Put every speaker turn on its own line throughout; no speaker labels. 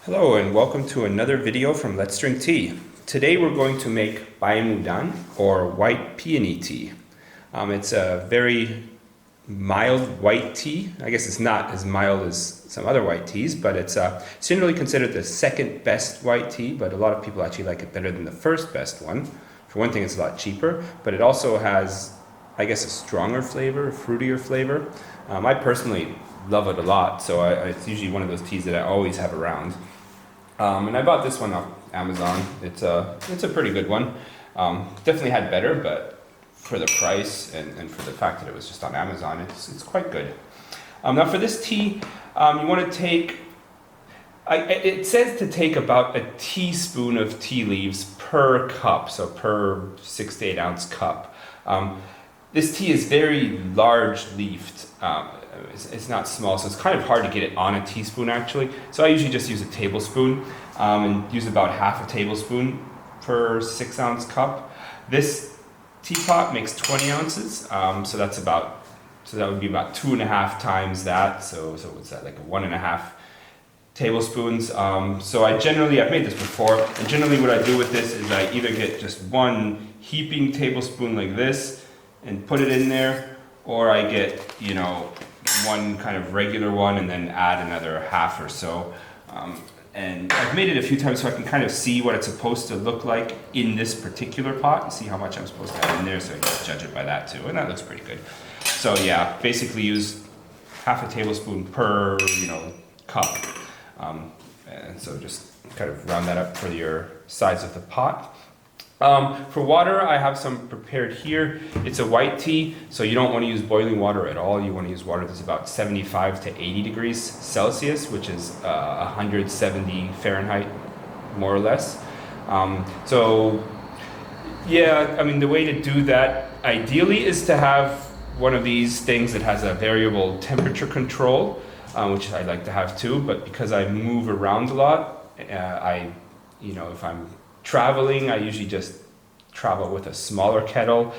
Hello and welcome to another video from Let's Drink Tea. Today we're going to make Bai Mudan or White Peony tea. It's a very mild white tea. I guess it's not as mild as some other white teas, but it's generally considered the second best white tea, but a lot of people actually like it better than the first best one. For one thing, it's a lot cheaper, but it also has, I guess, a stronger flavor, a fruitier flavor. I personally love it a lot, so it's usually one of those teas that I always have around. And I bought this one off Amazon. It's a pretty good one. Definitely had better, but for the price and for the fact that it was just on Amazon, it's quite good. Now for this tea, you want to take, it says to take about a teaspoon of tea leaves per cup, so per 6 to 8 ounce cup. This tea is very large leafed. It's not small, so it's kind of hard to get it on a teaspoon actually. So I usually just use a tablespoon and use about half a tablespoon per 6 ounce cup. This teapot makes 20 ounces, so that would be about 2.5 times that. So what's that, like 1.5 tablespoons. So I've made this before, and generally what I do with this is I either get just one heaping tablespoon like this and put it in there, or I get, one kind of regular one and then add another half or so. And I've made it a few times so I can kind of see what it's supposed to look like in this particular pot and see how much I'm supposed to add in there, so I can judge it by that too, and that looks pretty good. So yeah, basically use half a tablespoon per, cup. And so just kind of round that up for your size of the pot. For water, I have some prepared here. It's a white tea, so you don't want to use boiling water at all. You want to use water that's about 75 to 80 degrees Celsius, which is 170 Fahrenheit, more or less. So yeah, the way to do that ideally is to have one of these things that has a variable temperature control, which I like to have too, but because I move around a lot, if I'm traveling, I usually just travel with a smaller kettle.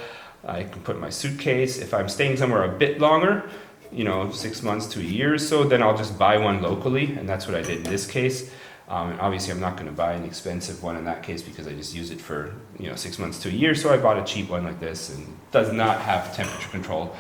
I can put in my suitcase. If I'm staying somewhere a bit longer, 6 months to a year or so, then I'll just buy one locally, and that's what I did in this case. And obviously I'm not going to buy an expensive one in that case because I just use it for 6 months to a year, so I bought a cheap one like this, and it does not have temperature control.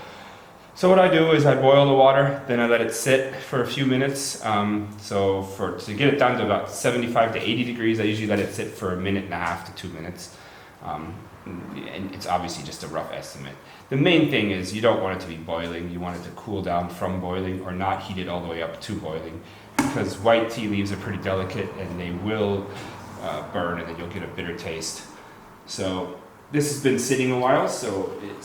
So what I do is I boil the water, then I let it sit for a few minutes. To get it down to about 75 to 80 degrees, I usually let it sit for 1.5 minutes to 2 minutes. And it's obviously just a rough estimate. The main thing is you don't want it to be boiling. You want it to cool down from boiling or not heat it all the way up to boiling, because white tea leaves are pretty delicate and they will burn, and then you'll get a bitter taste. So this has been sitting a while, so it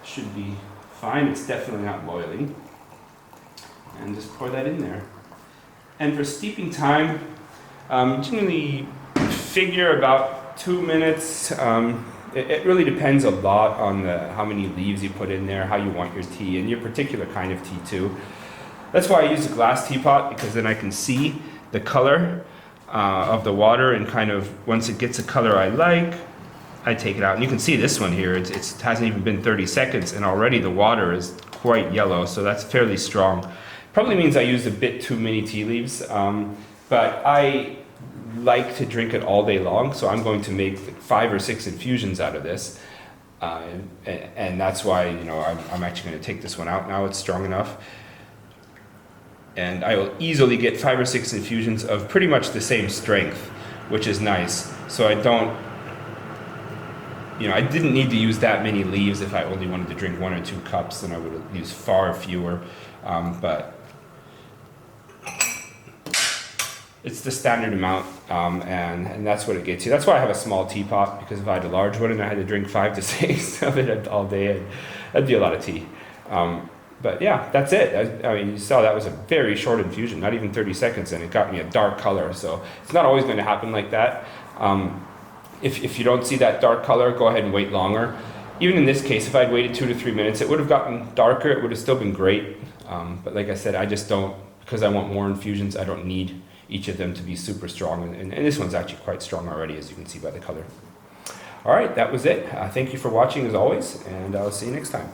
should be fine. It's definitely not boiling. And just pour that in there. And for steeping time, generally figure about 2 minutes. It really depends a lot on how many leaves you put in there, how you want your tea, and your particular kind of tea too. That's why I use a glass teapot, because then I can see the color of the water, and kind of once it gets a color I like, I take it out. And you can see this one here, it hasn't even been 30 seconds and already the water is quite yellow, so that's fairly strong. Probably means I used a bit too many tea leaves, but I like to drink it all day long, so I'm going to make 5 or 6 infusions out of this. And that's why, I'm actually going to take this one out now. It's strong enough. And I will easily get 5 or 6 infusions of pretty much the same strength, which is nice. So I didn't need to use that many leaves. If I only wanted to drink 1 or 2 cups, then I would have used far fewer. But it's the standard amount, and that's what it gets you. That's why I have a small teapot, because if I had a large one and I had to drink 5 to 6 of it all day, that'd be a lot of tea. But yeah, that's it. You saw that was a very short infusion, not even 30 seconds, and it got me a dark color. So it's not always going to happen like that. If you don't see that dark color, go ahead and wait longer. Even in this case, if I'd waited 2 to 3 minutes, it would have gotten darker. It would have still been great. But like I said, I just don't, because I want more infusions, I don't need each of them to be super strong. And this one's actually quite strong already, as you can see by the color. All right, that was it. Thank you for watching as always, and I'll see you next time.